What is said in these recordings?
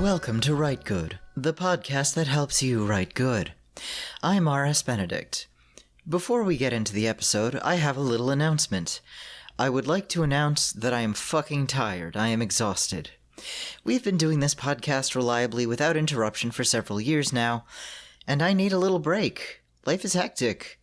Welcome to Rite Good, the podcast that helps you write good. I'm R.S. Benedict. Before we get into the episode, I have a little announcement. I would like to announce that I am fucking tired. I am exhausted. We've been doing this podcast reliably without interruption for several years now, and I need a little break. Life is hectic.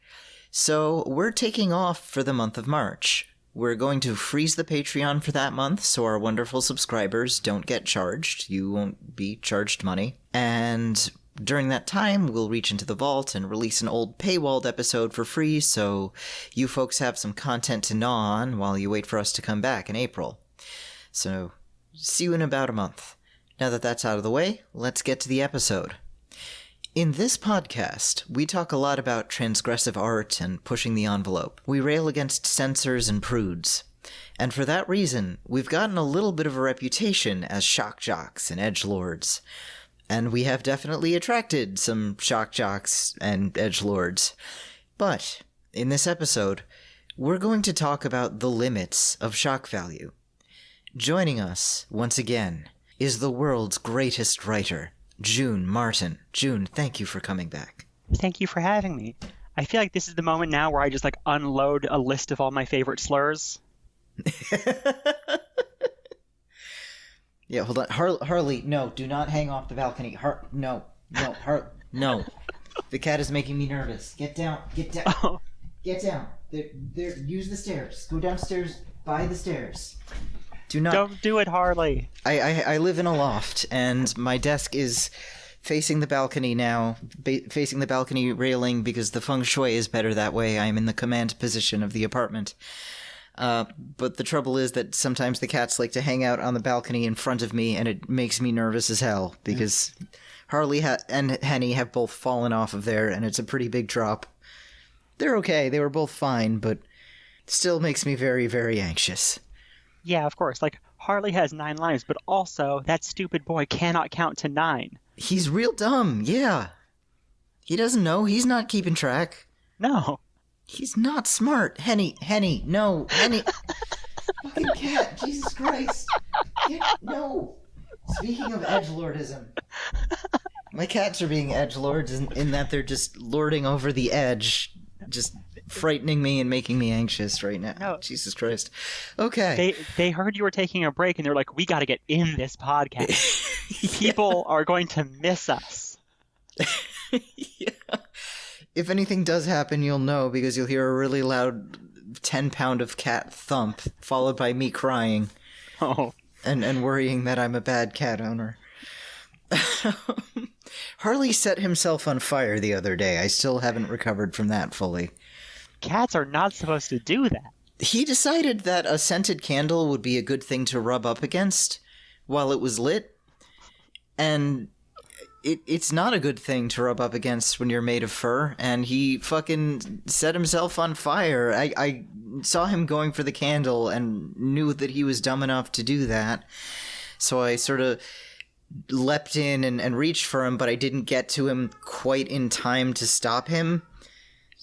So we're taking off for the month of March. We're going to freeze the Patreon for that month so our wonderful subscribers don't get charged. You won't be charged money. And during that time, we'll reach into the vault and release an old paywalled episode for free so you folks have some content to gnaw on while you wait for us to come back in April. So, see you in about a month. Now that that's out of the way, let's get to the episode. In this podcast, we talk a lot about transgressive art and pushing the envelope. We rail against censors and prudes. And for that reason, we've gotten a little bit of a reputation as shock jocks and edgelords. And we have definitely attracted some shock jocks and edgelords. But, in this episode, we're going to talk about the limits of shock value. Joining us, once again, is the world's greatest writer, June Martin. June, thank you for coming back. Thank you for having me. I feel like this is the moment now where I just unload a list of all my favorite slurs. Yeah, hold on. Harley, no, do not hang off the balcony. No. The cat is making me nervous. Get down. Oh. Get down. There, use the stairs. Go downstairs by the stairs. Don't do it, Harley. I live in a loft, and my desk is facing the balcony now, facing the balcony railing because the feng shui is better that way. I am in the command position of the apartment. But the trouble is that sometimes the cats like to hang out on the balcony in front of me, and it makes me nervous as hell because Harley and Henny have both fallen off of there, and it's a pretty big drop. They're okay. They were both fine, but it still makes me very, very anxious. Yeah, of course. Harley has 9 lives, but also that stupid boy cannot count to 9. He's real dumb, yeah. He doesn't know. He's not keeping track. No. He's not smart. Henny, no, Henny. Fucking cat, Jesus Christ. No. Speaking of edgelordism, my cats are being edgelords in that they're just lording over the edge, just frightening me and making me anxious right now. No. Jesus Christ. Okay. They heard you were taking a break, and they're like, we got to get in this podcast. People are going to miss us. Yeah. If anything does happen, you'll know because you'll hear a really loud 10-pound of cat thump followed by me crying. Oh. And worrying that I'm a bad cat owner. Harley set himself on fire the other day. I still haven't recovered from that fully. Cats are not supposed to do that. He decided that a scented candle would be a good thing to rub up against while it was lit. And it's not a good thing to rub up against when you're made of fur. And he fucking set himself on fire. I saw him going for the candle and knew that he was dumb enough to do that. So I sort of leapt in and reached for him, but I didn't get to him quite in time to stop him.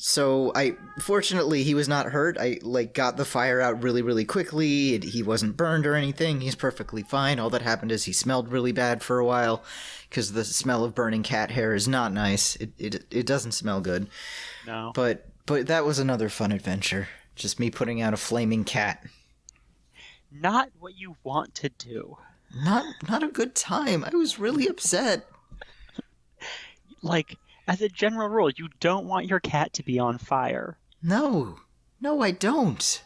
So fortunately, he was not hurt. I got the fire out really, really quickly. He wasn't burned or anything. He's perfectly fine. All that happened is he smelled really bad for a while because the smell of burning cat hair is not nice. It doesn't smell good. No. But that was another fun adventure. Just me putting out a flaming cat. Not what you want to do. Not a good time. I was really upset. As a general rule, you don't want your cat to be on fire. No, I don't.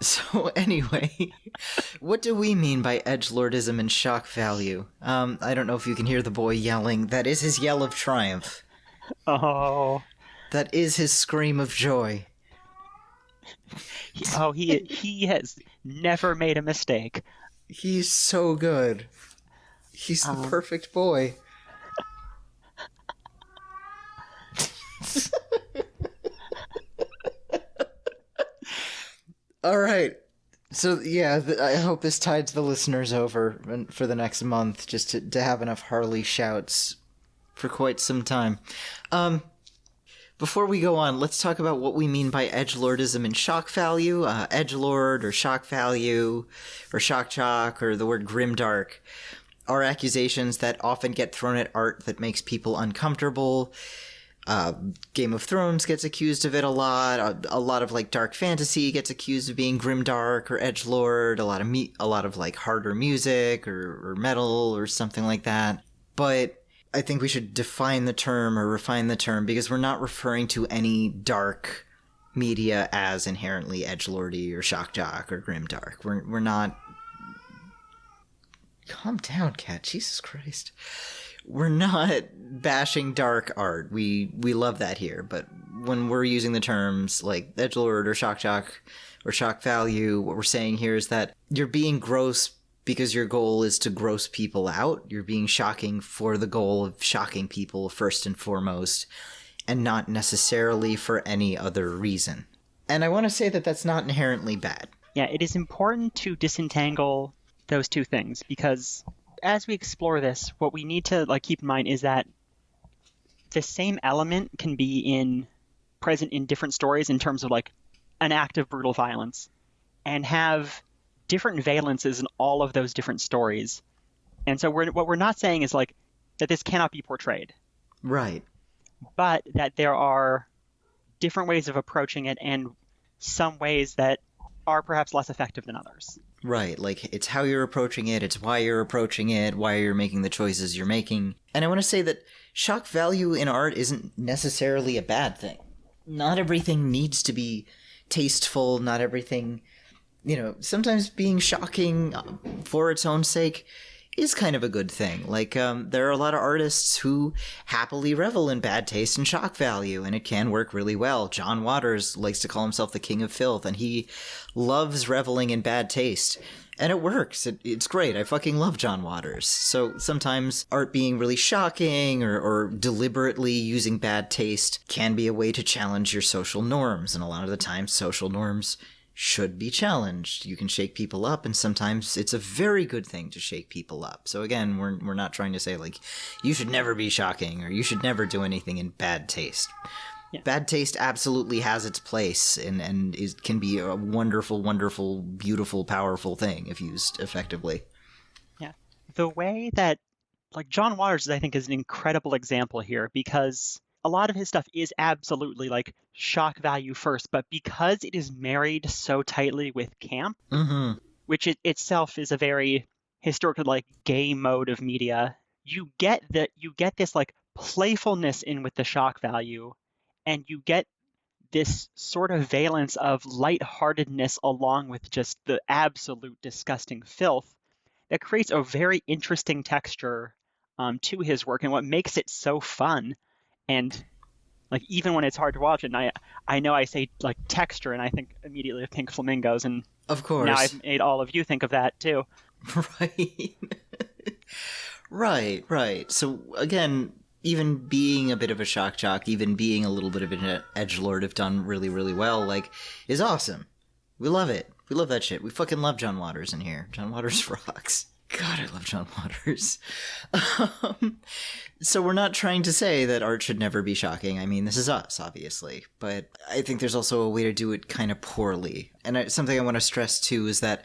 So anyway, what do we mean by edgelordism and shock value? I don't know if you can hear the boy yelling. That is his yell of triumph. Oh. That is his scream of joy. He has never made a mistake. He's so good. He's the perfect boy. All right. So, yeah, I hope this tides the listeners over for the next month, just to have enough Harley shouts for quite some time. Before we go on, let's talk about what we mean by edgelordism and shock value. Edgelord or shock value or shock jock or the word grimdark. are accusations that often get thrown at art that makes people uncomfortable. Game of Thrones gets accused of it a lot. A lot of like dark fantasy gets accused of being grimdark or edgelord. A lot of like harder music or metal or something like that. But I think we should define the term or refine the term, because we're not referring to any dark media as inherently edgelordy or shock jock or grimdark. We're not. Calm down, cat. Jesus Christ. We're not bashing dark art. We love that here, but when we're using the terms like edgelord or shock jock or shock value, what we're saying here is that you're being gross because your goal is to gross people out. You're being shocking for the goal of shocking people first and foremost, and not necessarily for any other reason. And I want to say that that's not inherently bad. Yeah, it is important to disentangle those two things, because as we explore this, what we need to like keep in mind is that the same element can be present in different stories in terms of like an act of brutal violence, and have different valences in all of those different stories. And so what we're not saying is like that this cannot be portrayed. Right. But that there are different ways of approaching it, and some ways that are perhaps less effective than others. Right, like, it's how you're approaching it, it's why you're approaching it, why you're making the choices you're making. And I want to say that shock value in art isn't necessarily a bad thing. Not everything needs to be tasteful, not everything, sometimes being shocking for its own sake is kind of a good thing. Like, there are a lot of artists who happily revel in bad taste and shock value, and it can work really well. John Waters likes to call himself the king of filth, and he loves reveling in bad taste. And it works. It's great. I fucking love John Waters. So sometimes art being really shocking or deliberately using bad taste can be a way to challenge your social norms, and a lot of the time social norms should be challenged. You can shake people up, and sometimes it's a very good thing to shake people up. So again, we're not trying to say like you should never be shocking or you should never do anything in bad taste. Yeah. Bad taste absolutely has its place, and can be a wonderful, wonderful, beautiful, powerful thing if used effectively. Yeah. The way that like John Waters, I think, is an incredible example here, because a lot of his stuff is absolutely like shock value first, but because it is married so tightly with camp, which itself is a very historically like gay mode of media, you get this like playfulness in with the shock value, and you get this sort of valence of lightheartedness along with just the absolute disgusting filth that creates a very interesting texture to his work, and what makes it so fun. And like even when it's hard to watch it, and I know I say like texture, and I think immediately of pink flamingos, and of course now I've made all of you think of that too. Right. Right. So again, even being a bit of a shock jock, even being a little bit of an edgelord, if done really, really well, like, is awesome. We love it. We love that shit. We fucking love John Waters in here. John Waters rocks. God, I love John Waters. So we're not trying to say that art should never be shocking. I mean, this is us, obviously. But I think there's also a way to do it kind of poorly. And something I want to stress, too, is that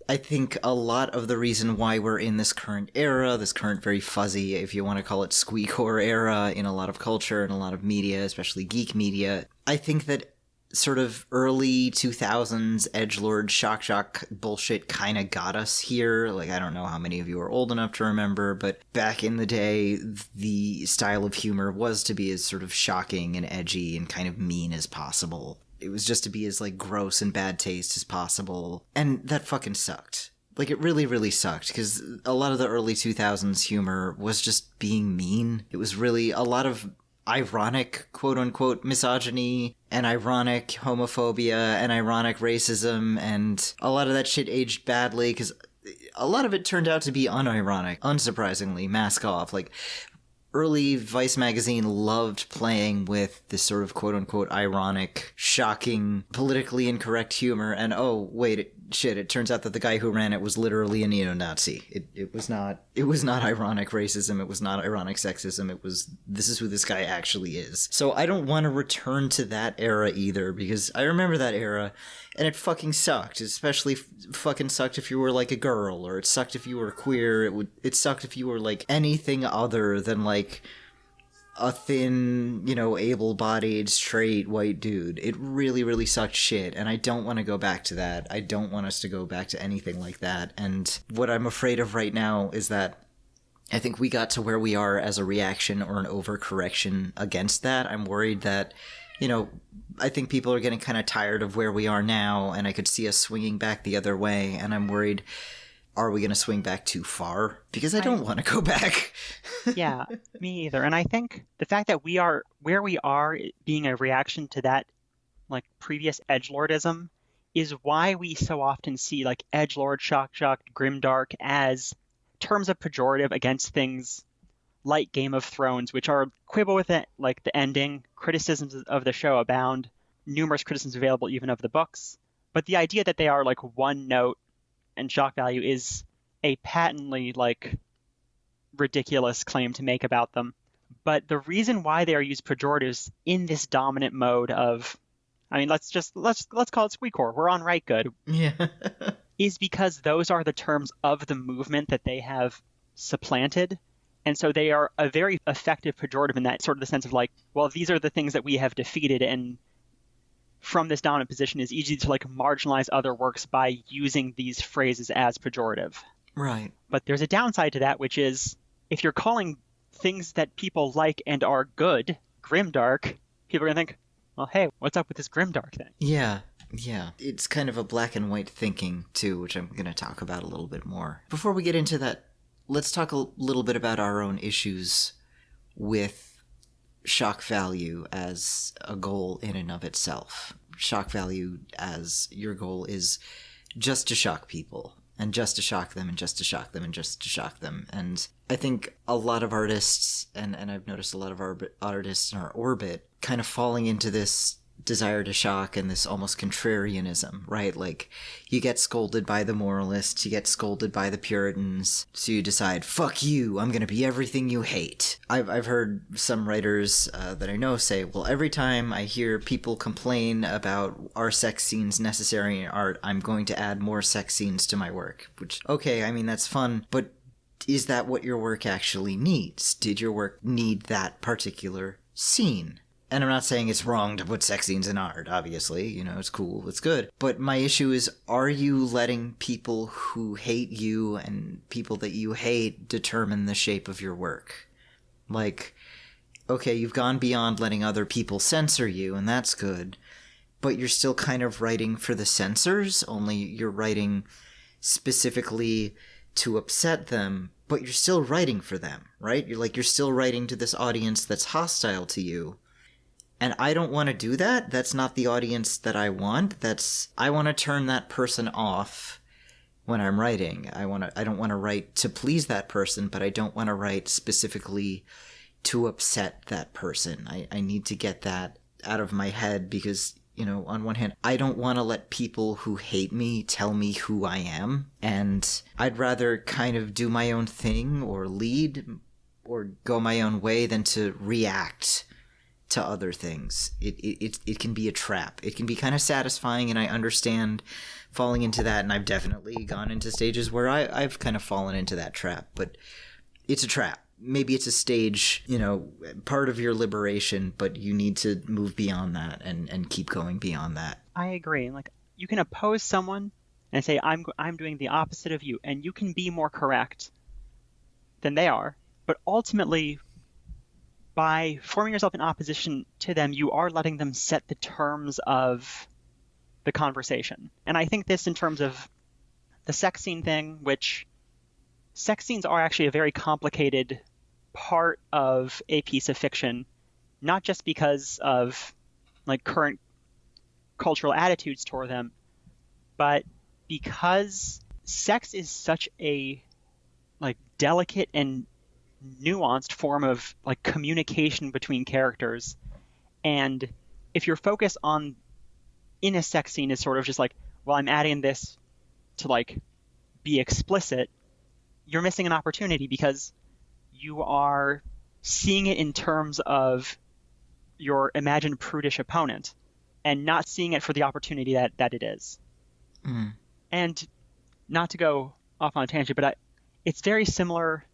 I think a lot of the reason why we're in this current era, this current very fuzzy, if you want to call it squeakcore era in a lot of culture and a lot of media, especially geek media, I think that sort of early 2000s edgelord shock jock bullshit kind of got us here. Like, I don't know how many of you are old enough to remember, but back in the day, the style of humor was to be as sort of shocking and edgy and kind of mean as possible. It was just to be as like gross and bad taste as possible. And that fucking sucked. Like, it really, really sucked, because a lot of the early 2000s humor was just being mean. It was really a lot of ironic, quote-unquote, misogyny and ironic homophobia and ironic racism, and a lot of that shit aged badly because a lot of it turned out to be unironic, unsurprisingly. Mask off. Like, early Vice magazine loved playing with this sort of quote-unquote ironic, shocking, politically incorrect humor, and oh, wait, shit, it turns out that the guy who ran it was literally a neo-Nazi. It was not ironic racism, it was not ironic sexism, it was, this is who this guy actually is. So I don't want to return to that era either, because I remember that era, and it fucking sucked. It especially fucking sucked if you were like a girl, or it sucked if you were queer, it sucked if you were like anything other than like a thin, able-bodied, straight, white dude. It really, really sucked shit, and I don't want to go back to that. I don't want us to go back to anything like that, and what I'm afraid of right now is that I think we got to where we are as a reaction or an overcorrection against that. I'm worried that, I think people are getting kind of tired of where we are now, and I could see us swinging back the other way, and I'm worried, are we going to swing back too far? Because I don't want to go back. Yeah, me either. And I think the fact that we are where we are being a reaction to that like previous edgelordism is why we so often see like edgelord, shock jock, grimdark as terms of pejorative against things like Game of Thrones, which are quibble with it, like the ending. Criticisms of the show abound, numerous criticisms available even of the books. But the idea that they are like one note and shock value is a patently like ridiculous claim to make about them. But the reason why they are used pejoratives in this dominant mode of, I mean, let's call it squeakcore. We're on Rite Gud. Yeah. Is because those are the terms of the movement that they have supplanted. And so they are a very effective pejorative in that sort of the sense of like, well, these are the things that we have defeated, and from this dominant position is easy to like marginalize other works by using these phrases as pejorative. Right. But there's a downside to that, which is if you're calling things that people like and are good grimdark, people are going to think, well, hey, what's up with this grimdark thing? Yeah. It's kind of a black and white thinking, too, which I'm going to talk about a little bit more. Before we get into that, let's talk a little bit about our own issues with shock value as a goal in and of itself. Shock value as your goal is just to shock people, and just to shock them, and just to shock them, and just to shock them. And I think a lot of artists, and I've noticed a lot of our artists in our orbit, kind of falling into this desire to shock and this almost contrarianism, right? Like, you get scolded by the moralists, you get scolded by the Puritans, so you decide, fuck you, I'm gonna be everything you hate. I've heard some writers that I know say, well, every time I hear people complain about are sex scenes necessary in art, I'm going to add more sex scenes to my work. Which, okay, I mean, that's fun, but is that what your work actually needs? Did your work need that particular scene? And I'm not saying it's wrong to put sex scenes in art, obviously. It's cool, it's good. But my issue is, are you letting people who hate you and people that you hate determine the shape of your work? Like, okay, you've gone beyond letting other people censor you, and that's good. But you're still kind of writing for the censors, only you're writing specifically to upset them, but you're still writing for them, right? You're still writing to this audience that's hostile to you. And I don't want to do that. That's not the audience that I want. I want to turn that person off when I'm writing. I don't want to write to please that person, but I don't want to write specifically to upset that person. I need to get that out of my head because, on one hand, I don't want to let people who hate me tell me who I am. And I'd rather kind of do my own thing or lead or go my own way than to react to other things. It can be a trap. It can be kind of satisfying, and I understand falling into that, and I've definitely gone into stages where I've kind of fallen into that trap, but it's a trap. Maybe it's a stage, part of your liberation, but you need to move beyond that and keep going beyond that. I agree. Like, you can oppose someone and say, I'm doing the opposite of you, and you can be more correct than they are, but ultimately, by forming yourself in opposition to them, you are letting them set the terms of the conversation. And I think this in terms of the sex scene thing, which sex scenes are actually a very complicated part of a piece of fiction, not just because of like current cultural attitudes toward them, but because sex is such a like delicate and nuanced form of like communication between characters. And if your focus on in a sex scene is sort of just like, well, I'm adding this to like be explicit, you're missing an opportunity because you are seeing it in terms of your imagined prudish opponent and not seeing it for the opportunity that it is. Mm. And not to go off on a tangent, but it's very similar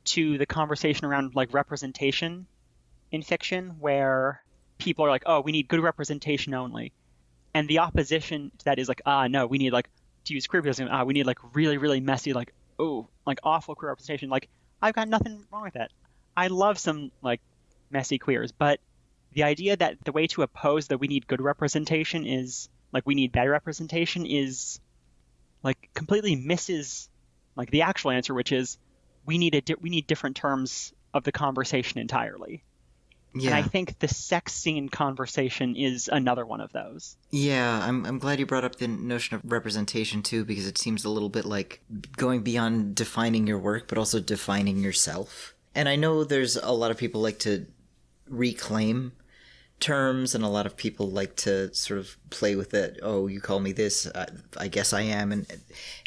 to the conversation around like representation in fiction, where people are like, oh, we need good representation only. And the opposition to that is like, no, we need like, to use queer people, we need like really, really messy, like, oh, like awful queer representation. Like, I've got nothing wrong with that. I love some like messy queers, but the idea that the way to oppose that we need good representation is like we need bad representation is like completely misses like the actual answer, which is we need different terms of the conversation entirely. Yeah. And I think the sex scene conversation is another one of those. Yeah, I'm glad you brought up the notion of representation too, because it seems a little bit like going beyond defining your work, but also defining yourself. And I know there's a lot of people like to reclaim terms, and a lot of people like to sort of play with it. Oh, you call me this, I guess I am.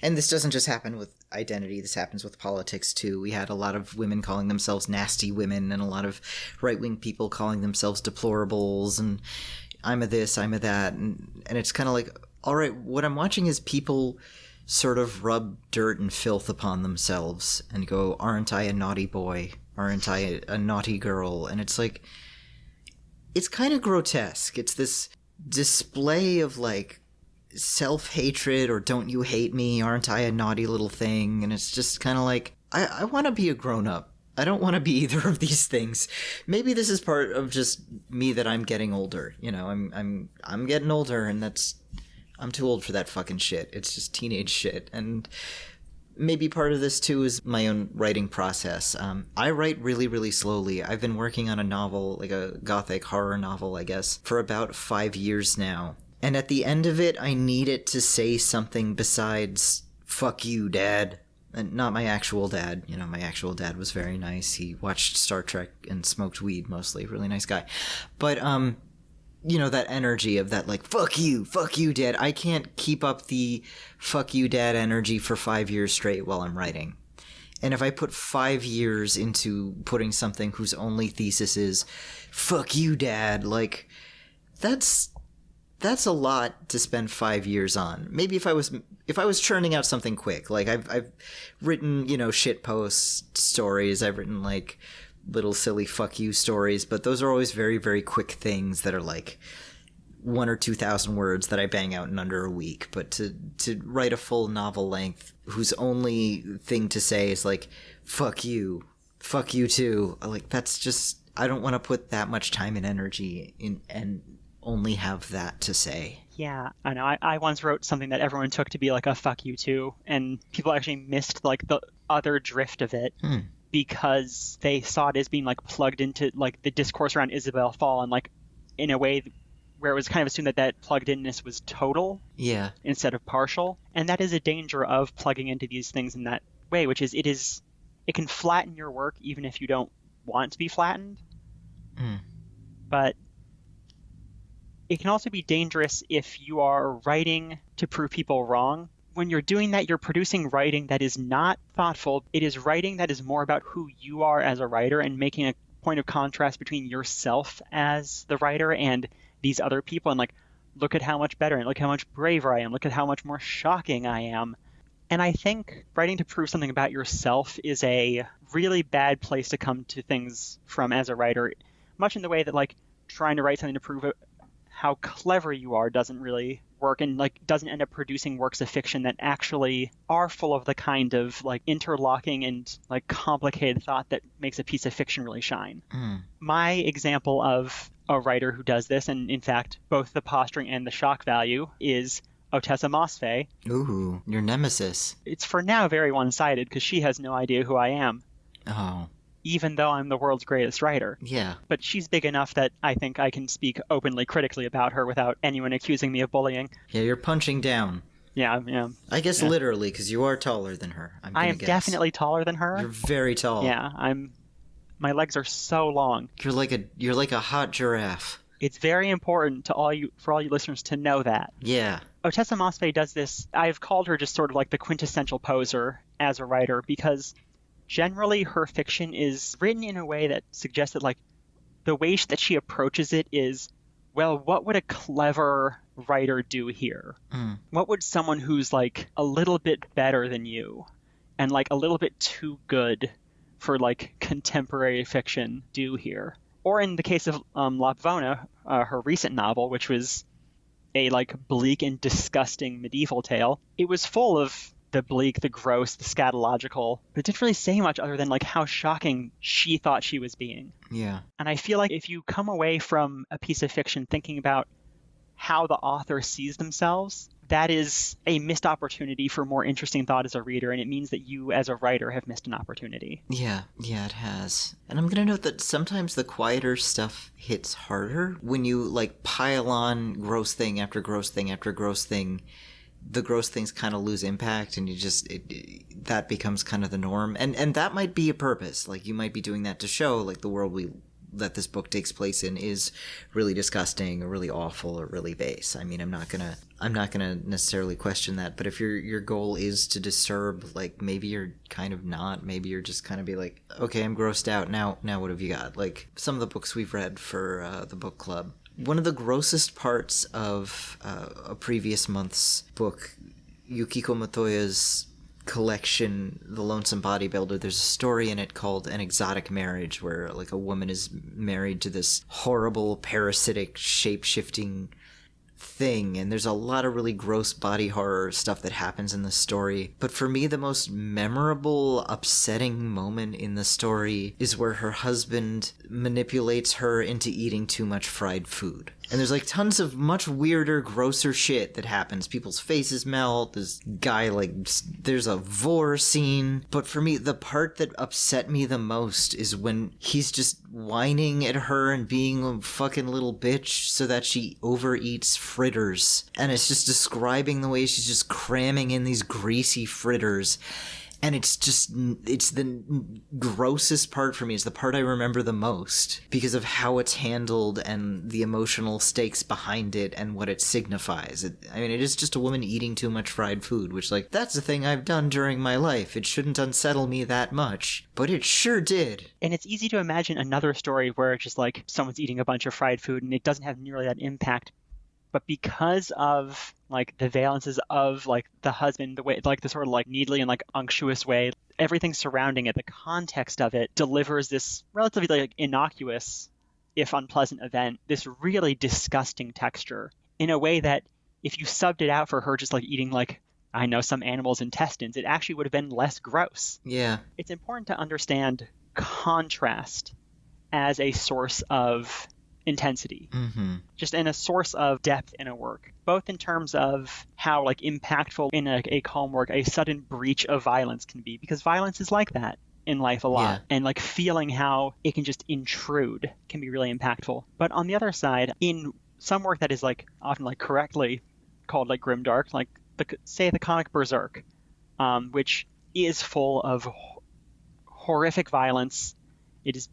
And this doesn't just happen with identity, this happens with politics too. We had a lot of women calling themselves nasty women, and a lot of right-wing people calling themselves deplorables, and I'm a this, I'm a that, and it's kind of like, all right, what I'm watching is people sort of rub dirt and filth upon themselves and go, aren't I a naughty boy? Aren't I a naughty girl? And it's like, it's kind of grotesque. It's this display of like self-hatred, or don't you hate me? Aren't I a naughty little thing? And it's just kind of like, I want to be a grown-up. I don't want to be either of these things. Maybe this is part of just me that I'm getting older. You know, I'm getting older, and I'm too old for that fucking shit. It's just teenage shit. And maybe part of this too is my own writing process. I write really, really slowly. I've been working on a novel, like a gothic horror novel, I guess, for about 5 years now. And at the end of it, I need it to say something besides, fuck you, Dad. And not my actual dad. You know, my actual dad was very nice. He watched Star Trek and smoked weed mostly. Really nice guy. But, you know, that energy of that, like, fuck you, Dad. I can't keep up the fuck you, Dad energy for 5 years straight while I'm writing. And if I put 5 years into putting something whose only thesis is, fuck you, Dad, like, that's a lot to spend 5 years on. Maybe if I was churning out something quick, like I've written, you know, shit post stories, I've written like little silly fuck you stories, but those are always very, very quick things that are like 1,000 or 2,000 words that I bang out in under a week. But to write a full novel length whose only thing to say is like, fuck you too, like, that's just, I don't want to put that much time and energy in and only have that to say. Yeah, I know. I once wrote something that everyone took to be like a fuck you too, and people actually missed like the other drift of it because they saw it as being like plugged into like the discourse around Isabel Fall, and like in a way where it was kind of assumed that plugged inness was total, yeah, instead of partial. And that is a danger of plugging into these things in that way, which is it can flatten your work even if you don't want it to be flattened. But it can also be dangerous if you are writing to prove people wrong. When you're doing that, you're producing writing that is not thoughtful. It is writing that is more about who you are as a writer and making a point of contrast between yourself as the writer and these other people. And like, look at how much better and look how much braver I am. Look at how much more shocking I am. And I think writing to prove something about yourself is a really bad place to come to things from as a writer, much in the way that like trying to write something to prove how clever you are doesn't really work, and like doesn't end up producing works of fiction that actually are full of the kind of like interlocking and like complicated thought that makes a piece of fiction really shine. My example of a writer who does this, and in fact both the posturing and the shock value, is Otessa Mossfeh. Ooh, your nemesis. It's for now very one-sided because she has no idea who I am. Oh. Even though I'm the world's greatest writer. Yeah. But she's big enough that I think I can speak openly critically about her without anyone accusing me of bullying. Yeah, you're punching down. Yeah. I guess literally, because you are taller than her. I am definitely taller than her. You're very tall. Yeah, my legs are so long. You're like a hot giraffe. It's very important to for all you listeners to know that. Yeah. Otessa Mossbay does this. I've called her just sort of like the quintessential poser as a writer because generally her fiction is written in a way that suggests that like the way that she approaches it is, well, what would a clever writer do here? What would someone who's like a little bit better than you and like a little bit too good for like contemporary fiction do here? Or in the case of Lapvona, her recent novel, which was a like bleak and disgusting medieval tale, it was full of the bleak, the gross, the scatological, but it didn't really say much other than like how shocking she thought she was being. Yeah. And I feel like if you come away from a piece of fiction thinking about how the author sees themselves, that is a missed opportunity for more interesting thought as a reader, and it means that you as a writer have missed an opportunity. Yeah, it has. And I'm going to note that sometimes the quieter stuff hits harder when you like pile on gross thing after gross thing after gross thing. The gross things kind of lose impact, and you just that becomes kind of the norm. And that might be a purpose. Like you might be doing that to show like the world that this book takes place in is really disgusting or really awful or really base. I mean, I'm not gonna necessarily question that, but if your goal is to disturb, like maybe you're kind of not. Maybe you're just kind of be like, okay, I'm grossed out. Now what have you got? Like some of the books we've read for the book club. One of the grossest parts of a previous month's book, Yukiko Motoya's collection, The Lonesome Bodybuilder, there's a story in it called An Exotic Marriage, where like a woman is married to this horrible, parasitic, shape-shifting thing, and there's a lot of really gross body horror stuff that happens in the story. But for me, the most memorable, upsetting moment in the story is where her husband manipulates her into eating too much fried food. And there's like tons of much weirder, grosser shit that happens. People's faces melt. This guy, like, there's a vor scene. But for me, the part that upset me the most is when he's just whining at her and being a fucking little bitch so that she overeats fritters. And it's just describing the way she's just cramming in these greasy fritters. And it's the grossest part for me. It's the part I remember the most because of how it's handled and the emotional stakes behind it and what it signifies. It is just a woman eating too much fried food, which, like, that's a thing I've done during my life. It shouldn't unsettle me that much, but it sure did. And it's easy to imagine another story where it's just like someone's eating a bunch of fried food and it doesn't have nearly that impact. But because of like the valences of like the husband, the way, like the sort of like needly and like unctuous way, everything surrounding it, the context of it delivers this relatively like innocuous, if unpleasant event, this really disgusting texture in a way that if you subbed it out for her just like eating like, I know, some animal's intestines, it actually would have been less gross. Yeah. It's important to understand contrast as a source of intensity, just in a source of depth in a work, both in terms of how like impactful in a calm work a sudden breach of violence can be, because violence is like that in life a lot, and like feeling how it can just intrude can be really impactful. But on the other side, in some work that is like often like correctly called like grimdark, like the comic Berserk, which is full of horrific violence. It is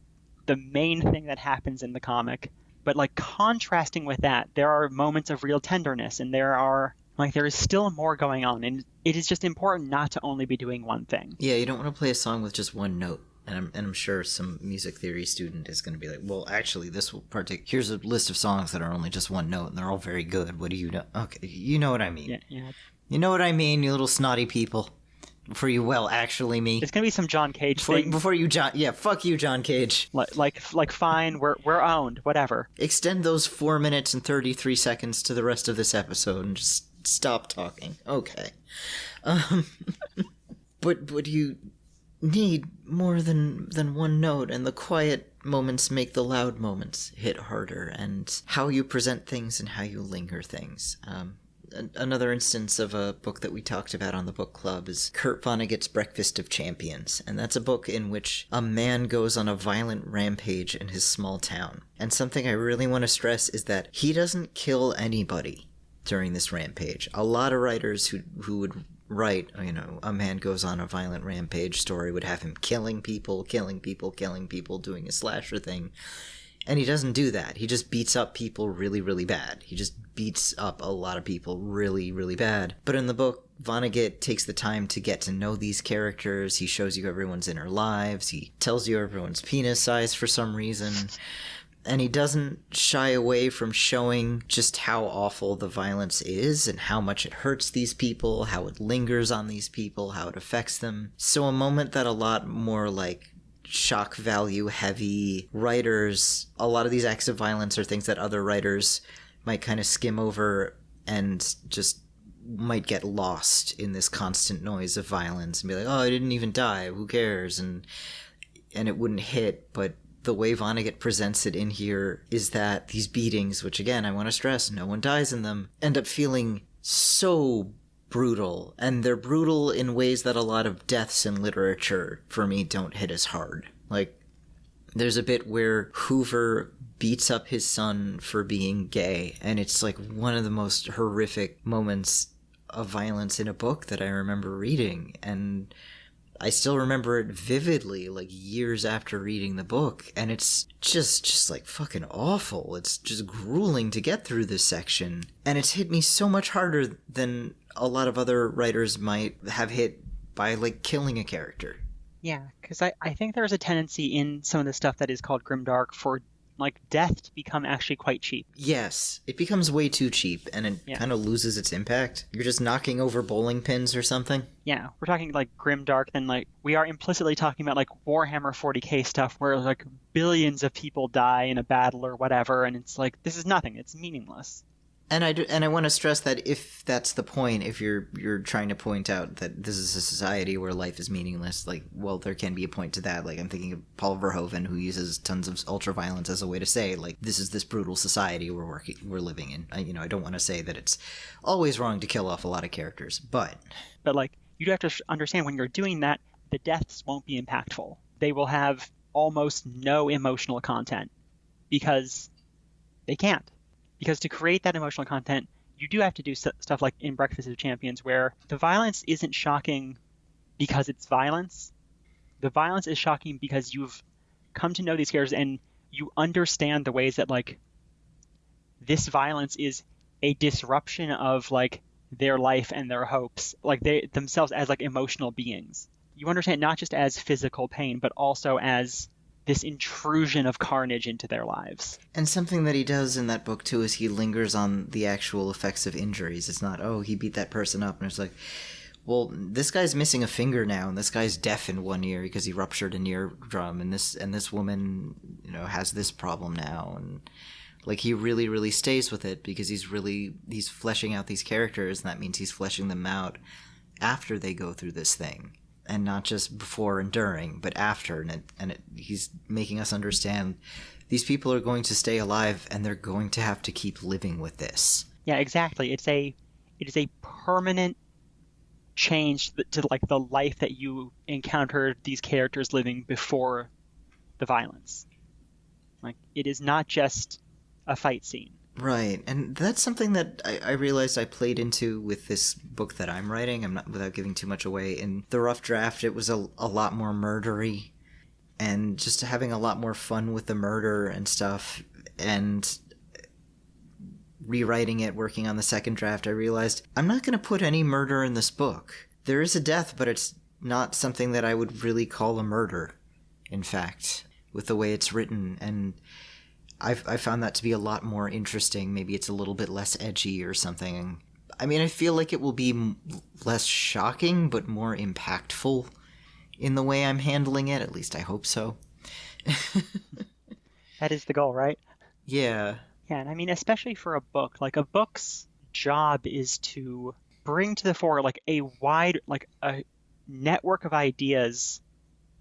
the main thing that happens in the comic. But like contrasting with that, there are moments of real tenderness, and there is still more going on, and it is just important not to only be doing one thing. Yeah, you don't want to play a song with just one note. And I'm sure some music theory student is going to be like, well, actually, here's a list of songs that are only just one note, and they're all very good. What do you know? Okay, you know what I mean. Yeah. You know what I mean, you little snotty people. Before you, actually me. It's gonna be some John Cage thing. Before you, John. Yeah, fuck you, John Cage. Like fine, we're owned, whatever. Extend those 4 minutes and 33 seconds to the rest of this episode and just stop talking. Okay. But you need more than one note, and the quiet moments make the loud moments hit harder, and how you present things and how you linger things. Another instance of a book that we talked about on the book club is Kurt Vonnegut's Breakfast of Champions, and that's a book in which a man goes on a violent rampage in his small town. And something I really want to stress is that he doesn't kill anybody during this rampage. A lot of writers who would write, a man goes on a violent rampage story would have him killing people, doing a slasher thing. And he doesn't do that. He just beats up people really, really bad. He just beats up a lot of people really, really bad. But in the book, Vonnegut takes the time to get to know these characters. He shows you everyone's inner lives. He tells you everyone's penis size for some reason. And he doesn't shy away from showing just how awful the violence is and how much it hurts these people, how it lingers on these people, how it affects them. So a moment that a lot more like shock value heavy writers, a lot of these acts of violence are things that other writers might kind of skim over and just might get lost in this constant noise of violence and be like, oh, I didn't even die, who cares? And it wouldn't hit. But the way Vonnegut presents it in here is that these beatings, which again I want to stress, no one dies in them, end up feeling so brutal. And they're brutal in ways that a lot of deaths in literature for me don't hit as hard. Like, there's a bit where Hoover beats up his son for being gay, and it's like one of the most horrific moments of violence in a book that I remember reading. And I still remember it vividly, like years after reading the book, and it's just like fucking awful. It's just grueling to get through this section, and it's hit me so much harder than a lot of other writers might have hit by like killing a character. Yeah, because I think there's a tendency in some of the stuff that is called grimdark for like death to become actually quite cheap. Yes, it becomes way too cheap, and it kind of loses its impact. You're just knocking over bowling pins or something. Yeah, we're talking like grimdark, then like we are implicitly talking about like Warhammer 40k stuff where like billions of people die in a battle or whatever, and it's like this is nothing, it's meaningless. And I want to stress that if that's the point, if you're trying to point out that this is a society where life is meaningless, like, well, there can be a point to that. Like, I'm thinking of Paul Verhoeven, who uses tons of ultra-violence as a way to say, like, this is this brutal society we're living in. I don't want to say that it's always wrong to kill off a lot of characters, but like, you have to understand when you're doing that, the deaths won't be impactful. They will have almost no emotional content because they can't. Because to create that emotional content, you do have to do stuff like in Breakfast of Champions, where the violence isn't shocking because it's violence. The violence is shocking because you've come to know these characters and you understand the ways that like this violence is a disruption of like their life and their hopes, like they themselves as like emotional beings. You understand not just as physical pain, but also as this intrusion of carnage into their lives. And something that he does in that book, too, is he lingers on the actual effects of injuries. It's not, oh, he beat that person up, and it's like, well, this guy's missing a finger now, and this guy's deaf in one ear because he ruptured an eardrum, and this woman, has this problem now, and like he really, really stays with it because he's fleshing out these characters, and that means he's fleshing them out after they go through this thing. And not just before and during, but after. He's making us understand these people are going to stay alive and they're going to have to keep living with this. Yeah, exactly. It is a permanent change to like the life that you encountered these characters living before the violence. Like, it is not just a fight scene. Right, and that's something that I realized I played into with this book that I'm writing. I'm not, without giving too much away. In the rough draft, it was a lot more murdery, and just having a lot more fun with the murder and stuff. And rewriting it, working on the second draft, I realized I'm not going to put any murder in this book. There is a death, but it's not something that I would really call a murder, in fact, with the way it's written. And I found that to be a lot more interesting. Maybe it's a little bit less edgy or something. I mean, I feel like it will be less shocking, but more impactful in the way I'm handling it. At least I hope so. That is the goal, right? Yeah. Yeah, and I mean, especially for a book, like a book's job is to bring to the fore like a network of ideas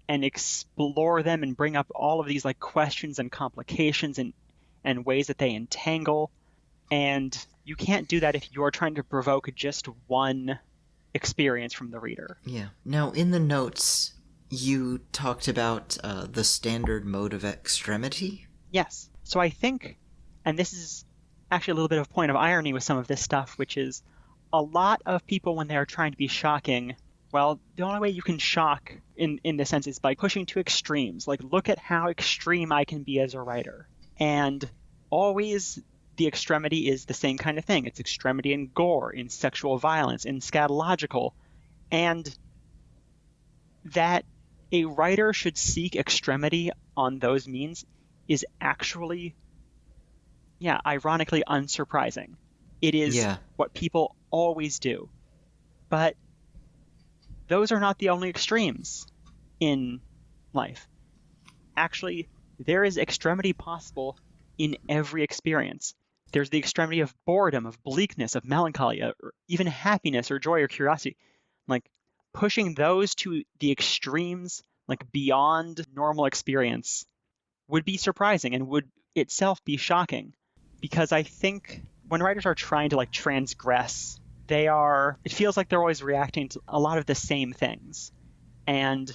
and explore them and bring up all of these like questions and complications and ways that they entangle. And you can't do that if you're trying to provoke just one experience from the reader. Yeah. Now, in the notes, you talked about the standard mode of extremity? Yes. So I think, and this is actually a little bit of a point of irony with some of this stuff, which is a lot of people when they're trying to be shocking, well, the only way you can shock in this sense is by pushing to extremes. Like, look at how extreme I can be as a writer. And always the extremity is the same kind of thing. It's extremity in gore, in sexual violence, in scatological. And that a writer should seek extremity on those means is actually, ironically unsurprising. It is what people always do. But those are not the only extremes in life. Actually, there is extremity possible in every experience. There's the extremity of boredom, of bleakness, of melancholy, or even happiness or joy or curiosity. Like, pushing those to the extremes, like beyond normal experience, would be surprising and would itself be shocking. Because I think when writers are trying to like transgress, it feels like they're always reacting to a lot of the same things. And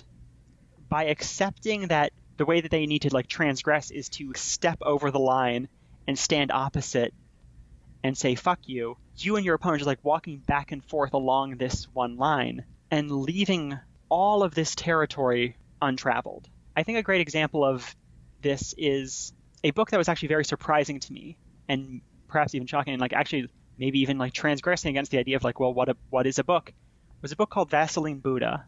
by accepting that the way that they need to like transgress is to step over the line and stand opposite and say, fuck you, you and your opponent are like walking back and forth along this one line and leaving all of this territory untraveled. I think a great example of this is a book that was actually very surprising to me and perhaps even shocking, and like actually maybe even like transgressing against the idea of like, well, what is a book? It was a book called Vaseline Buddha.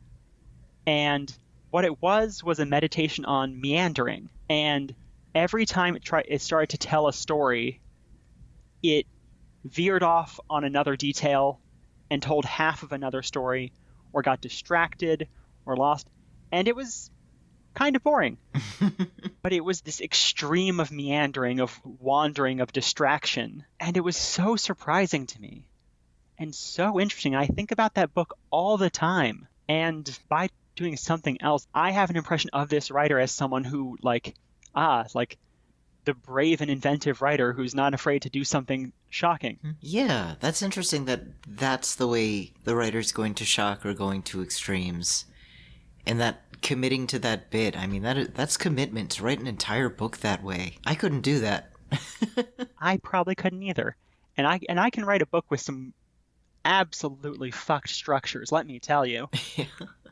And what it was a meditation on meandering. And every time it started to tell a story, it veered off on another detail and told half of another story, or got distracted or lost. And it was kind of boring. But it was this extreme of meandering, of wandering, of distraction. And it was so surprising to me and so interesting. I think about that book all the time. And by doing something else, I have an impression of this writer as someone who like the brave and inventive writer who's not afraid to do something shocking. Yeah, that's interesting that that's the way the writer's going to shock or going to extremes. And that committing to that bit, I mean, that's commitment to write an entire book that way. I couldn't do that. I probably couldn't either. And I can write a book with some absolutely fucked structures, let me tell you. Yeah.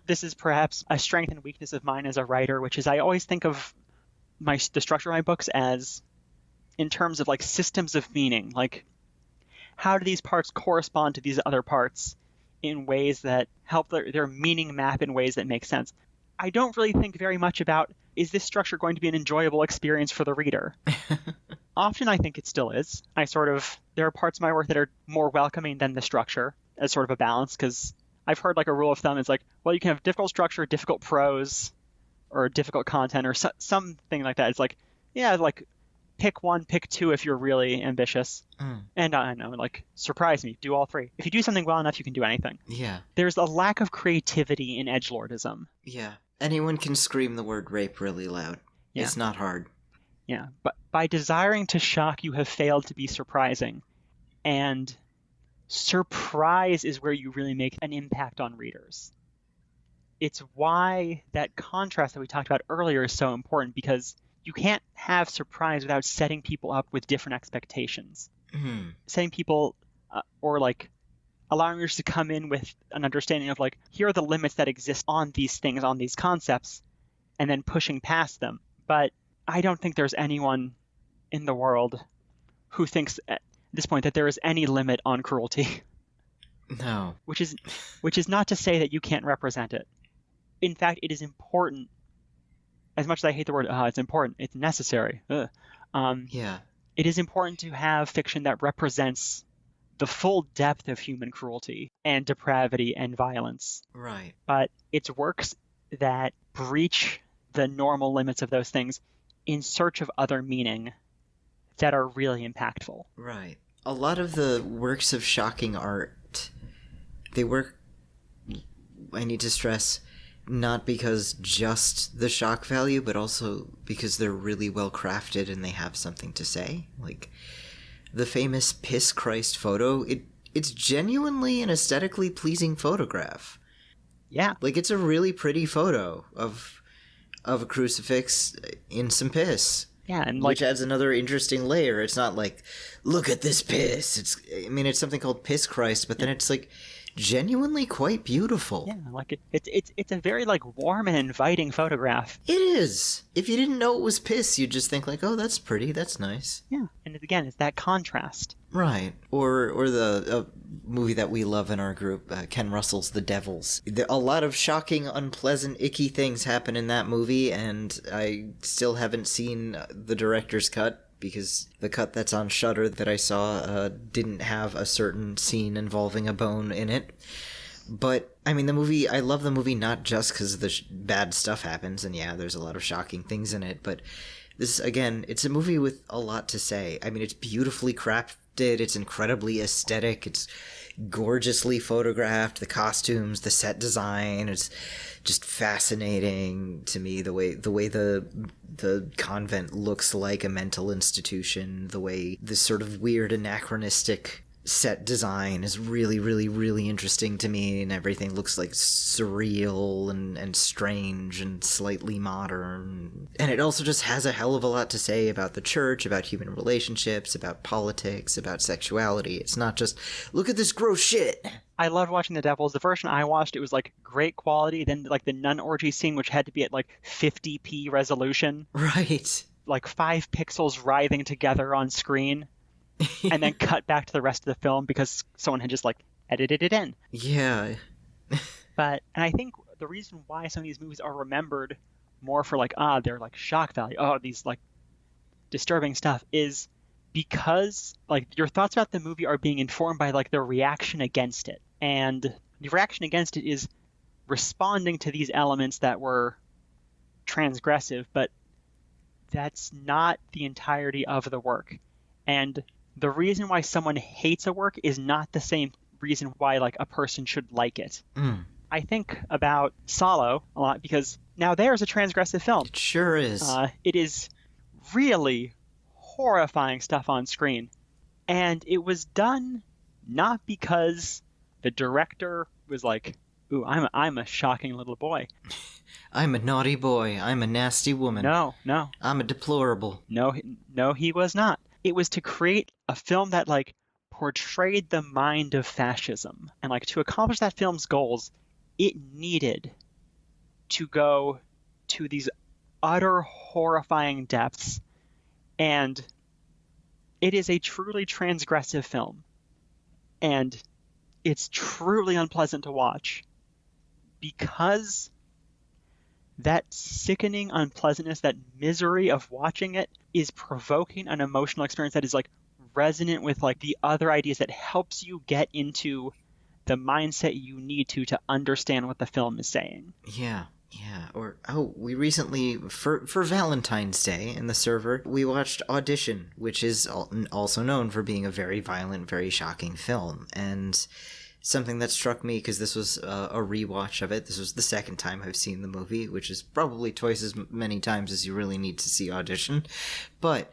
This is perhaps a strength and weakness of mine as a writer, which is I always think of the structure of my books as in terms of like systems of meaning. Like, how do these parts correspond to these other parts in ways that help their meaning map in ways that make sense? I don't really think very much about, is this structure going to be an enjoyable experience for the reader? Often I think it still is. There are parts of my work that are more welcoming than the structure as sort of a balance, because I've heard like a rule of thumb is like, well, you can have difficult structure, difficult prose, or difficult content, or something like that. It's like, yeah, like pick one, pick two if you're really ambitious. And I know, like, surprise me, do all three. If you do something well enough, you can do anything. Yeah. There's a lack of creativity in edgelordism. Yeah. Anyone can scream the word rape really loud. Yeah. It's not hard. Yeah, but by desiring to shock, you have failed to be surprising. And surprise is where you really make an impact on readers. It's why that contrast that we talked about earlier is so important, because you can't have surprise without setting people up with different expectations. Setting people or like allowing readers to come in with an understanding of like, here are the limits that exist on these things, on these concepts, and then pushing past them. But I don't think there's anyone in the world who thinks at this point that there is any limit on cruelty. No. Which is not to say that you can't represent it. In fact, it is important. As much as I hate the word, it's important, it's necessary. Yeah. It is important to have fiction that represents the full depth of human cruelty and depravity and violence. Right. But it's works that breach the normal limits of those things in search of other meaning that are really impactful. Right. A lot of the works of shocking art, they work, I need to stress, not because just the shock value, but also because they're really well crafted and they have something to say. Like the famous Piss Christ photo, it's genuinely an aesthetically pleasing photograph. Yeah. Like it's a really pretty photo of a crucifix in some piss. Yeah, and which adds another interesting layer. It's not like, look at this piss. It's something called Piss Christ, but then it's like, genuinely quite beautiful. Yeah, like it's a very like warm and inviting photograph. It is. If you didn't know it was piss, you'd just think like, oh, that's pretty, that's nice. Yeah, and again, it's that contrast. Right. Or the movie that we love in our group, Ken Russell's The Devils. A lot of shocking, unpleasant, icky things happen in that movie, and I still haven't seen the director's cut, because the cut that's on Shudder that I saw didn't have a certain scene involving a bone in it. But, I mean, I love the movie not just because the bad stuff happens, and yeah, there's a lot of shocking things in it, but this, again, it's a movie with a lot to say. I mean, it's beautifully crafted, it's incredibly aesthetic, it's gorgeously photographed, the costumes, the set design, it's just fascinating to me, the way the convent looks like a mental institution, the way this sort of weird anachronistic set design is really, really, really interesting to me, and everything looks like surreal and strange and slightly modern. And it also just has a hell of a lot to say about the church, about human relationships, about politics, about sexuality. It's not just, look at this gross shit. I loved watching The Devils. The version I watched, it was like great quality. Then like the nun orgy scene, which had to be at like 50p resolution. Right. Like 5 pixels writhing together on screen. And then cut back to the rest of the film because someone had just like edited it in. Yeah. And I think the reason why some of these movies are remembered more for like, they're like shock value, these like disturbing stuff, is because like your thoughts about the movie are being informed by like the reaction against it. And the reaction against it is responding to these elements that were transgressive, but that's not the entirety of the work. And the reason why someone hates a work is not the same reason why like a person should like it. I think about Solo a lot because now there's a transgressive film. It sure is. It is really horrifying stuff on screen. And it was done not because the director was like, ooh, I'm a shocking little boy. I'm a naughty boy. I'm a nasty woman. No. I'm a deplorable. No, he was not. It was to create a film that like portrayed the mind of fascism. And like to accomplish that film's goals, it needed to go to these utter horrifying depths. And it is a truly transgressive film. And it's truly unpleasant to watch because that sickening unpleasantness, that misery of watching it is provoking an emotional experience that is like resonant with like the other ideas that helps you get into the mindset you need to understand what the film is saying. Yeah. Or, we recently, for Valentine's Day in the server, we watched Audition, which is also known for being a very violent, very shocking film. And something that struck me, because this was a rewatch of it, this was the second time I've seen the movie, which is probably twice as many times as you really need to see Audition. But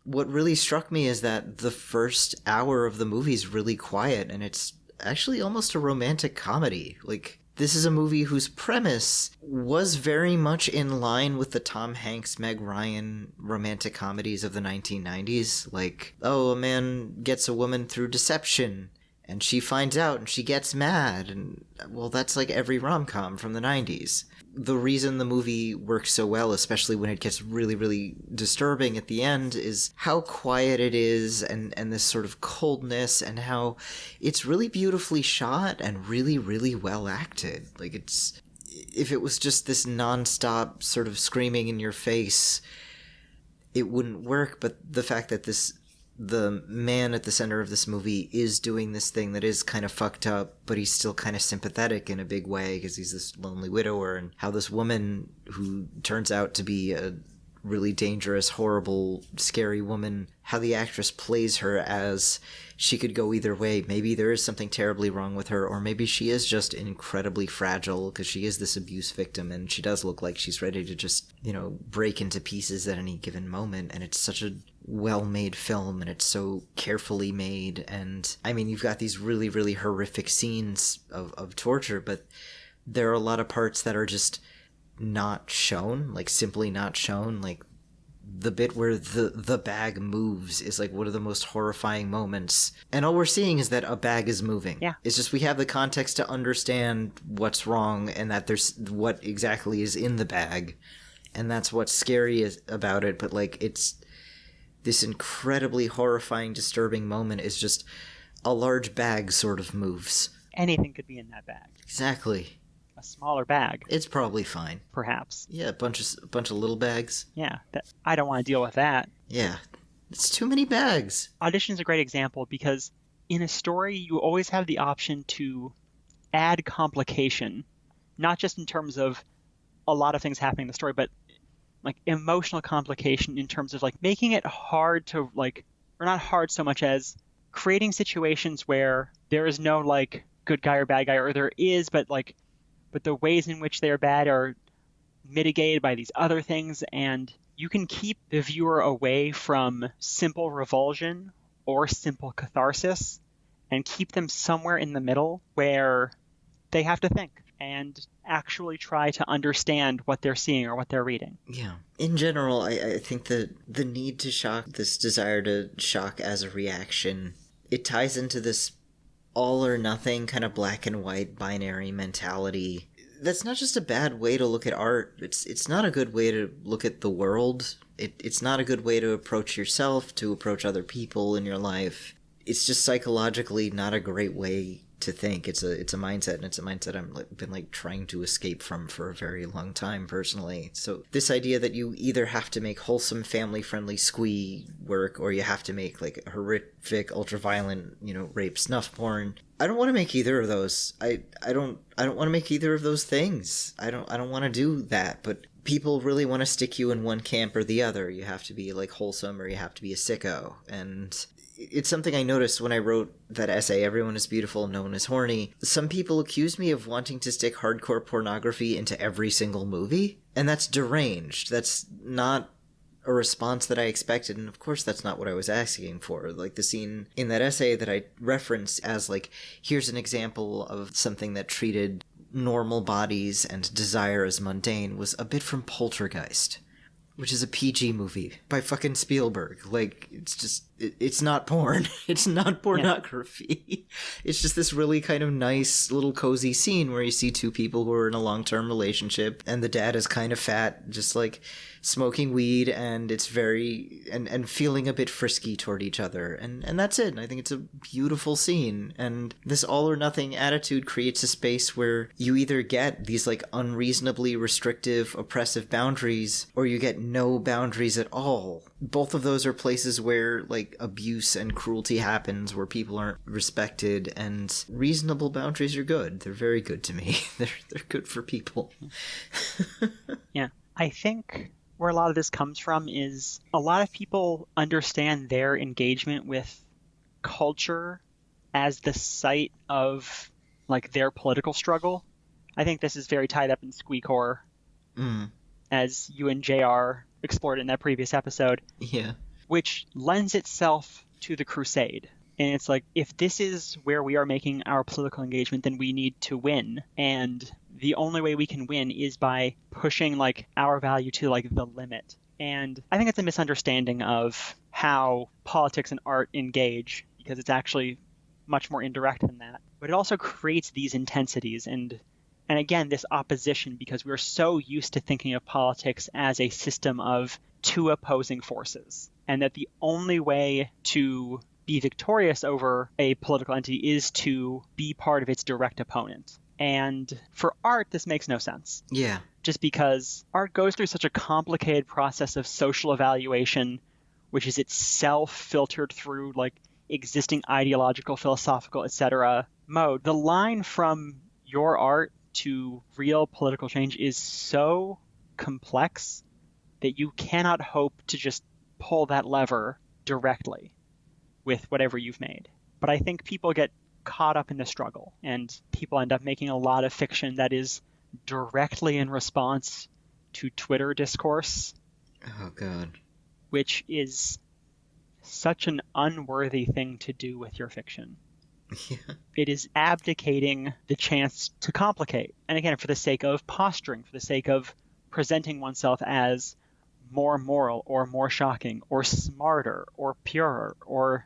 what really struck me is that the first hour of the movie is really quiet, and it's actually almost a romantic comedy. Like, this is a movie whose premise was very much in line with the Tom Hanks, Meg Ryan romantic comedies of the 1990s. Like, a man gets a woman through deception, and she finds out and she gets mad. And, well, that's like every rom-com from the 90s. The reason the movie works so well, especially when it gets really, really disturbing at the end, is how quiet it is and this sort of coldness, and how it's really beautifully shot and really, really well acted. Like, if it was just this nonstop sort of screaming in your face, it wouldn't work. But the fact that the man at the center of this movie is doing this thing that is kind of fucked up, but he's still kind of sympathetic in a big way because he's this lonely widower, and how this woman, who turns out to be a really dangerous, horrible, scary woman, how the actress plays her as she could go either way. Maybe there is something terribly wrong with her, or maybe she is just incredibly fragile because she is this abuse victim, and she does look like she's ready to just, break into pieces at any given moment. And it's such a well-made film, and it's so carefully made. And I mean, you've got these really, really horrific scenes of torture, but there are a lot of parts that are just not shown, like simply not shown. Like, the bit where the bag moves is like one of the most horrifying moments. And all we're seeing is that a bag is moving. Yeah. It's just we have the context to understand what's wrong and that there's what exactly is in the bag. And that's what's scary about it. But like it's this incredibly horrifying, disturbing moment is just a large bag sort of moves. Anything could be in that bag. Exactly. A smaller bag. It's probably fine. Perhaps. Yeah, a bunch of little bags. Yeah, I don't want to deal with that. Yeah, it's too many bags. Audition's a great example because in a story, you always have the option to add complication, not just in terms of a lot of things happening in the story, but like emotional complication in terms of like making it hard to like, or not hard so much as creating situations where there is no like good guy or bad guy, or there is, but the ways in which they are bad are mitigated by these other things, and you can keep the viewer away from simple revulsion or simple catharsis and keep them somewhere in the middle where they have to think and actually try to understand what they're seeing or what they're reading. Yeah. In general, I think that the need to shock, this desire to shock as a reaction, it ties into this all or nothing kind of black and white binary mentality. That's not just a bad way to look at art. It's not a good way to look at the world. It's not a good way to approach yourself, to approach other people in your life. It's just psychologically not a great way to think. It's a mindset, and it's a mindset I've been like trying to escape from for a very long time personally. So this idea that you either have to make wholesome, family-friendly squee work, or you have to make like horrific, ultra-violent, rape, snuff porn. I don't want to make either of those. I don't want to make either of those things. I don't want to do that. But people really want to stick you in one camp or the other. You have to be like wholesome, or you have to be a sicko. And it's something I noticed when I wrote that essay, Everyone is Beautiful, No One is Horny. Some people accuse me of wanting to stick hardcore pornography into every single movie, and that's deranged. That's not a response that I expected, and of course that's not what I was asking for. Like the scene in that essay that I referenced as like, here's an example of something that treated normal bodies and desire as mundane was a bit from Poltergeist, which is a PG movie by fucking Spielberg. Like, it's just, it's not porn. It's not pornography. Yeah. It's just this really kind of nice little cozy scene where you see two people who are in a long-term relationship, and the dad is kind of fat, just like smoking weed, and it's very, and feeling a bit frisky toward each other. And that's it. And I think it's a beautiful scene. And this all or nothing attitude creates a space where you either get these like unreasonably restrictive, oppressive boundaries, or you get no boundaries at all. Both of those are places where like abuse and cruelty happens, where people aren't respected, and reasonable boundaries are good. They're very good to me. They're good for people. Yeah. I think where a lot of this comes from is a lot of people understand their engagement with culture as the site of like their political struggle. I think this is very tied up in squeakcore, as you and JR explored in that previous episode. Yeah. Which lends itself to the crusade. And it's like, if this is where we are making our political engagement, then we need to win. And the only way we can win is by pushing like our value to like the limit. And I think it's a misunderstanding of how politics and art engage, because it's actually much more indirect than that. But it also creates these intensities and again, this opposition, because we're so used to thinking of politics as a system of two opposing forces, and that the only way to be victorious over a political entity is to be part of its direct opponent. And for art, this makes no sense. Yeah. Just because art goes through such a complicated process of social evaluation, which is itself filtered through like existing ideological, philosophical, etc. mode. The line from your art to real political change is so complex that you cannot hope to just pull that lever directly with whatever you've made. But I think people get caught up in the struggle, and people end up making a lot of fiction that is directly in response to Twitter discourse. Oh, God. Which is such an unworthy thing to do with your fiction. Yeah. It is abdicating the chance to complicate. And again, for the sake of posturing, for the sake of presenting oneself as more moral or more shocking or smarter or purer or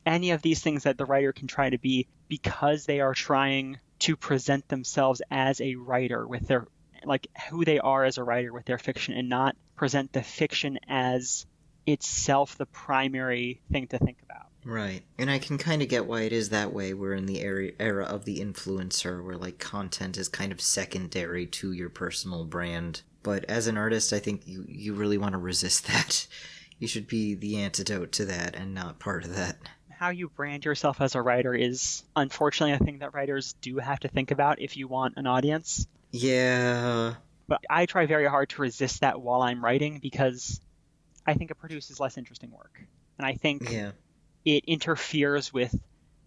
any of these things that the writer can try to be, because they are trying to present themselves as a writer with their, like, who they are as a writer with their fiction, and not present the fiction as itself the primary thing to think about. Right. And I can kind of get why it is that way. We're in the era of the influencer where, like, content is kind of secondary to your personal brand. But as an artist, I think you really want to resist that. You should be the antidote to that and not part of that. How you brand yourself as a writer is, unfortunately, a thing that writers do have to think about if you want an audience. Yeah. But I try very hard to resist that while I'm writing, because I think it produces less interesting work. And I think it interferes with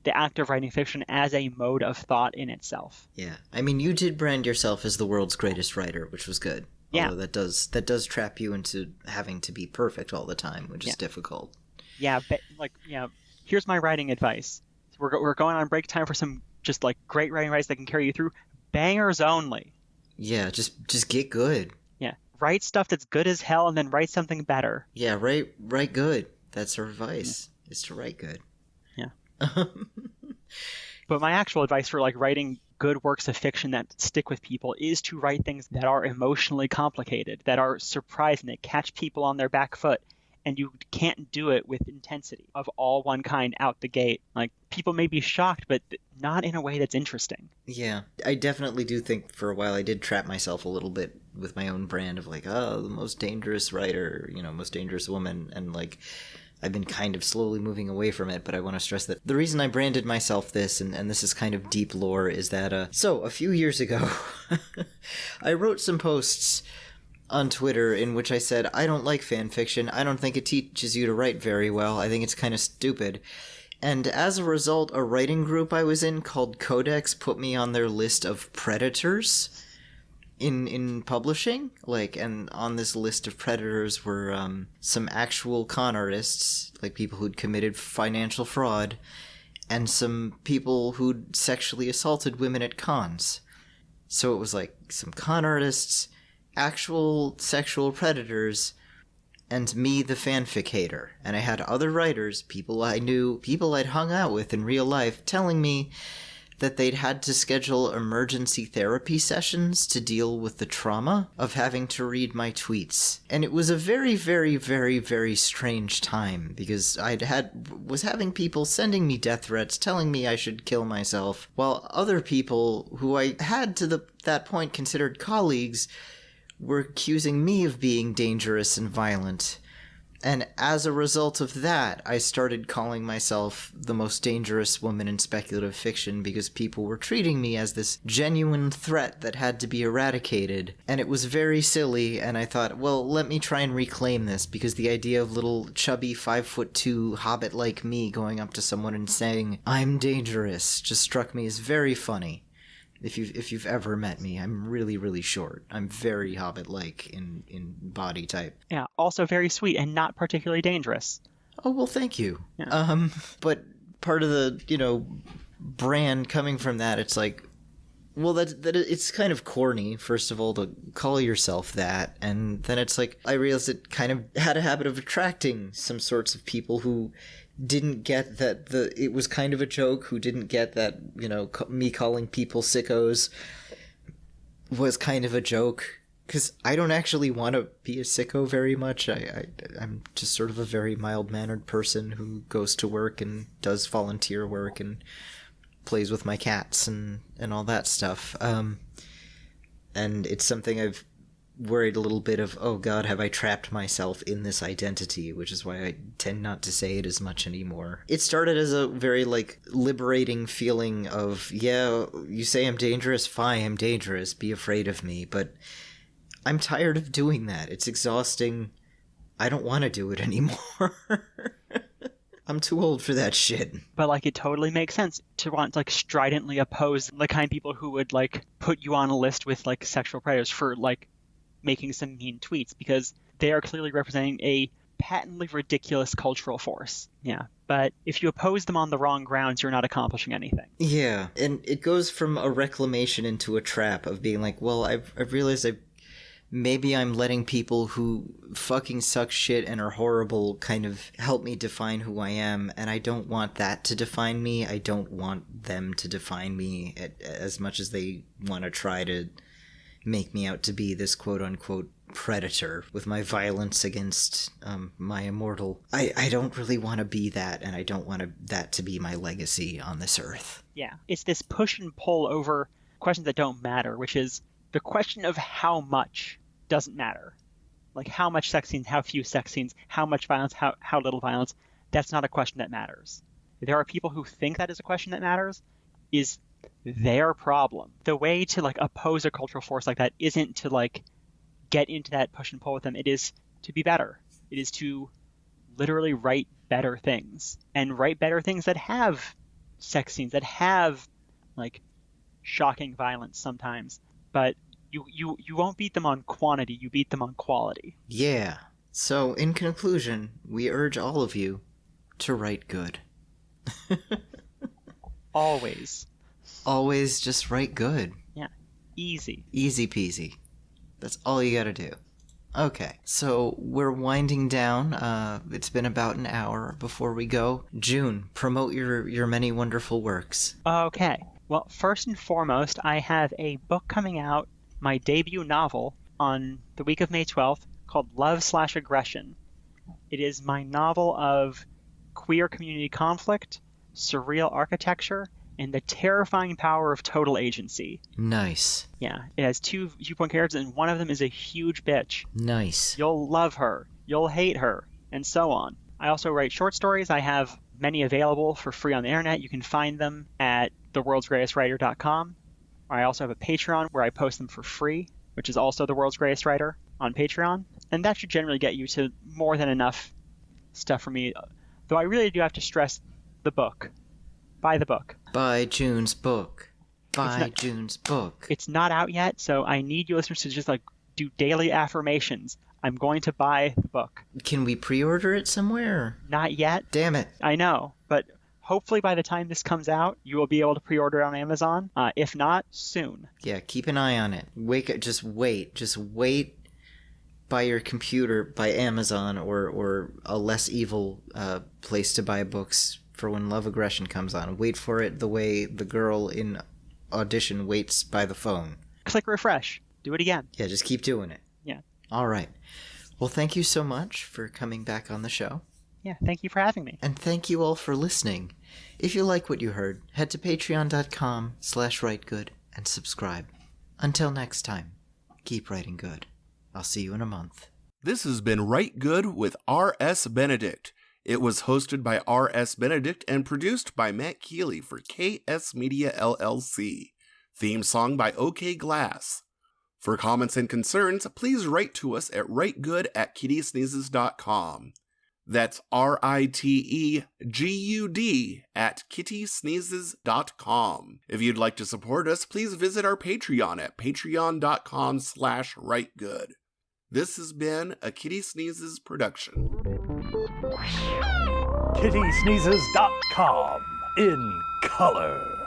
the act of writing fiction as a mode of thought in itself. Yeah. I mean, you did brand yourself as the world's greatest writer, which was good. Yeah. Although that does trap you into having to be perfect all the time, which is difficult. Yeah, but here's my writing advice. We're going on break time for some just like great writing advice that can carry you through. Bangers only. Yeah, just get good. Yeah. Write stuff that's good as hell and then write something better. Yeah, write good. That's our advice, is to write good. Yeah. But my actual advice for like writing good works of fiction that stick with people is to write things that are emotionally complicated, that are surprising, that catch people on their back foot. And you can't do it with intensity of all one kind out the gate. Like, people may be shocked, but not in a way that's interesting. Yeah, I definitely do think for a while I did trap myself a little bit with my own brand of like, oh, the most dangerous writer, most dangerous woman. And like, I've been kind of slowly moving away from it, but I want to stress that the reason I branded myself this, and this is kind of deep lore, is that, so a few years ago, I wrote some posts on Twitter in which I said, I don't like fan fiction. I don't think it teaches you to write very well. I think it's kind of stupid. And as a result, a writing group I was in called Codex put me on their list of predators in publishing. Like, and on this list of predators were some actual con artists, like people who'd committed financial fraud, and some people who'd sexually assaulted women at cons. So it was like some con artists, actual sexual predators, and me, the fanfic hater. And I had other writers, people I knew, people I'd hung out with in real life, telling me that they'd had to schedule emergency therapy sessions to deal with the trauma of having to read my tweets. And it was a very, very, very, very strange time, because was having people sending me death threats, telling me I should kill myself, while other people who I had to that point considered colleagues were accusing me of being dangerous and violent. And as a result of that, I started calling myself the most dangerous woman in speculative fiction, because people were treating me as this genuine threat that had to be eradicated. And it was very silly, and I thought, well, let me try and reclaim this, because the idea of little chubby 5'2" hobbit like me going up to someone and saying, I'm dangerous, just struck me as very funny. If you've ever met me, I'm really, really short. I'm very hobbit-like in body type. Yeah, also very sweet and not particularly dangerous. Oh, well, thank you. Yeah. But part of the, brand coming from that, it's like, well, that it's kind of corny, first of all, to call yourself that. And then it's like, I realized it kind of had a habit of attracting some sorts of people who didn't get that it was kind of a joke, who didn't get that, me calling people sickos was kind of a joke, because I don't actually want to be a sicko very much. I'm just sort of a very mild-mannered person who goes to work and does volunteer work and plays with my cats and all that stuff. And it's something I've worried a little bit of, oh god, have I trapped myself in this identity, which is why I tend not to say it as much anymore. It started as a very, liberating feeling of, yeah, you say I'm dangerous, fine, I'm dangerous, be afraid of me, but I'm tired of doing that. It's exhausting. I don't want to do it anymore. I'm too old for that shit. But, it totally makes sense to want to, stridently oppose the kind of people who would, put you on a list with, sexual predators for, making some mean tweets, because they are clearly representing a patently ridiculous cultural force. Yeah. But if you oppose them on the wrong grounds, you're not accomplishing anything. Yeah. And it goes from a reclamation into a trap of being like, well, I've realized maybe I'm letting people who fucking suck shit and are horrible kind of help me define who I am, and I don't want that to define me. I don't want them to define me as much as they want to try to make me out to be this quote-unquote predator with my violence against my immortal. I don't really want to be that, and I don't want that to be my legacy on this earth. Yeah, it's this push and pull over questions that don't matter, which is the question of how much doesn't matter. Like how much sex scenes, how few sex scenes, how much violence, how little violence. That's not a question that matters. There are people who think that is a question that matters, is their problem. The way to like oppose a cultural force like that isn't to like get into that push and pull with them. It is to be better. It is to literally write better things, and write better things that have sex scenes, that have like shocking violence sometimes, but you won't beat them on quantity, you beat them on quality. Yeah. So in conclusion, we urge all of you to write good. Always Just write good. Yeah. Easy peasy. That's all you gotta do. Okay, so we're winding down. It's been about an hour before we go. June, promote your many wonderful works. Okay. Well, first and foremost, I have a book coming out, my debut novel, on the week of May 12th, called Love/Aggression. It is my novel of queer community conflict, surreal architecture, and the terrifying power of total agency. Nice. Yeah, it has 2 viewpoint characters, and one of them is a huge bitch. Nice. You'll love her, you'll hate her, and so on. I also write short stories. I have many available for free on the internet. You can find them at theworldsgreatestwriter.com. I also have a Patreon where I post them for free, which is also The World's Greatest Writer on Patreon. And that should generally get you to more than enough stuff for me. Though I really do have to stress the book. Buy the book. Buy June's book. June's book. It's not out yet, so I need you listeners to just like do daily affirmations. I'm going to buy the book. Can we pre-order it somewhere? Not yet. Damn it. I know, but hopefully by the time this comes out, you will be able to pre-order it on Amazon. If not, soon. Yeah, keep an eye on it. Just wait by your computer, by Amazon, or a less evil place to buy books for when Love Aggression comes on. Wait for it the way the girl in Audition waits by the phone. Click refresh. Do it again. Yeah, just keep doing it. Yeah. All right. Well, thank you so much for coming back on the show. Yeah, thank you for having me. And thank you all for listening. If you like what you heard, head to patreon.com/writegood and subscribe. Until next time, keep writing good. I'll see you in a month. This has been Rite Good with R.S. Benedict. It was hosted by R.S. Benedict and produced by Matt Keeley for KS Media LLC. Theme song by OK Glass. For comments and concerns, please write to us at writegud@kittysneezes.com. That's RITEGUD@kittysneezes.com. If you'd like to support us, please visit our Patreon at patreon.com/writegood. This has been a Kitty Sneezes production. kittysneezes.com in color.